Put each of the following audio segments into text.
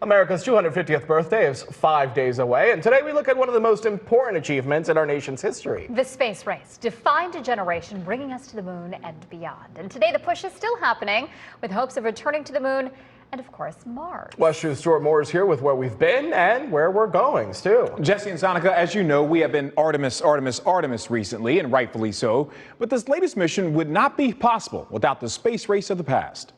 America's 250th birthday is 5 days away, and today we look at one of the most important achievements in our nation's history. The space race defined a generation, bringing us to the moon and beyond. And today the push is still happening, with hopes of returning to the moon and, of course, Mars. West 2's Stuart Moore is here with where we've been and where we're going, Stu. Jesse and Sonica, as you know, we have been Artemis recently, and rightfully so. But this latest mission would not be possible without the space race of the past.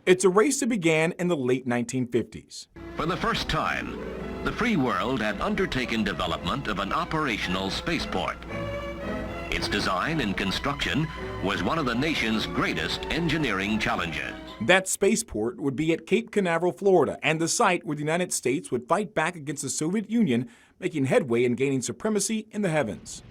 It's a race that began in the late 1950s. For the first time, the free world had undertaken development of an operational spaceport. Its design and construction was one of the nation's greatest engineering challenges. That spaceport would be at Cape Canaveral, Florida, and the site where the United States would fight back against the Soviet Union, making headway and gaining supremacy in the heavens.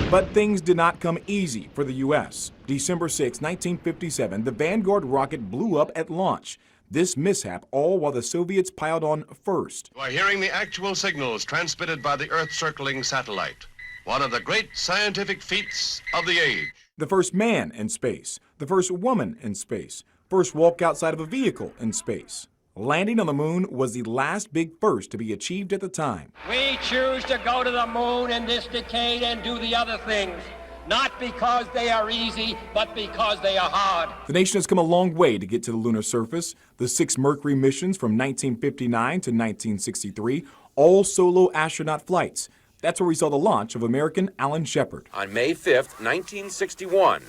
But things did not come easy for the U.S. December 6, 1957, the Vanguard rocket blew up at launch. This mishap all while the Soviets piled on first. You are hearing the actual signals transmitted by the Earth-circling satellite, one of the great scientific feats of the age. The first man in space, the first woman in space, first walk outside of a vehicle in space. Landing on the moon was the last big first to be achieved at the time. We choose to go to the moon in this decade and do the other things, not because they are easy, but because they are hard. The nation has come a long way to get to the lunar surface. The 6 Mercury missions from 1959 to 1963, all solo astronaut flights. That's where we saw the launch of American Alan Shepard. On May 5th, 1961,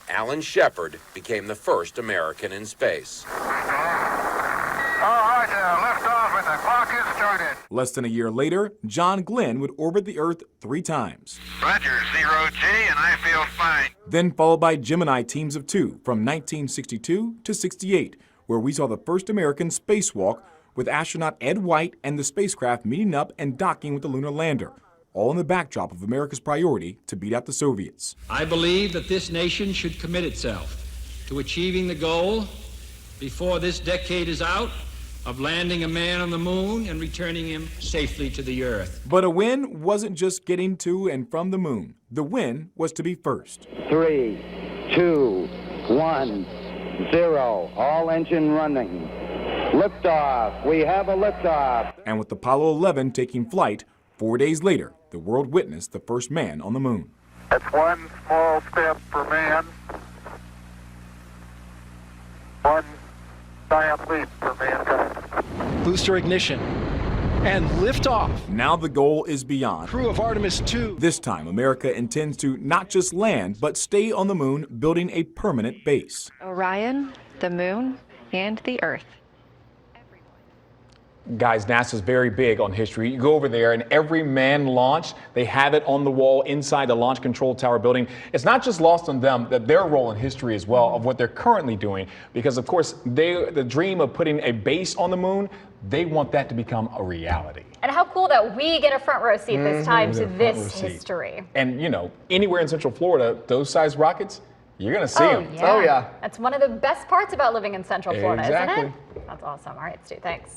Alan Shepard became the first American in space. All right, lift off and the clock is started. Less than a year later, John Glenn would orbit the Earth 3 times. Roger, 0G, and I feel fine. Then followed by Gemini teams of 2 from 1962 to 68, where we saw the first American spacewalk with astronaut Ed White and the spacecraft meeting up and docking with the lunar lander, all in the backdrop of America's priority to beat out the Soviets. I believe that this nation should commit itself to achieving the goal before this decade is out of landing a man on the moon and returning him safely to the Earth. But a win wasn't just getting to and from the moon. The win was to be first. 3, 2, 1, 0. All engine running. Liftoff. We have a liftoff. And with Apollo 11 taking flight, 4 days later, the world witnessed the first man on the moon. That's one small step for man, one giant leap for mankind. Booster ignition and liftoff. Now the goal is beyond. Crew of Artemis 2. This time, America intends to not just land, but stay on the moon, building a permanent base. Orion, the moon, and the Earth. Guys, NASA's very big on history. You go over there and every manned launch, they have it on the wall inside the Launch Control Tower building. It's not just lost on them that their role in history as well of what they're currently doing, because of course the dream of putting a base on the moon, they want that to become a reality. And how cool that we get a front row seat this time to this history. And you know, anywhere in Central Florida, those size rockets, you're going to see them. Yeah. Oh yeah. That's one of the best parts about living in Central Florida, isn't it? That's awesome. All right, Stu, thanks.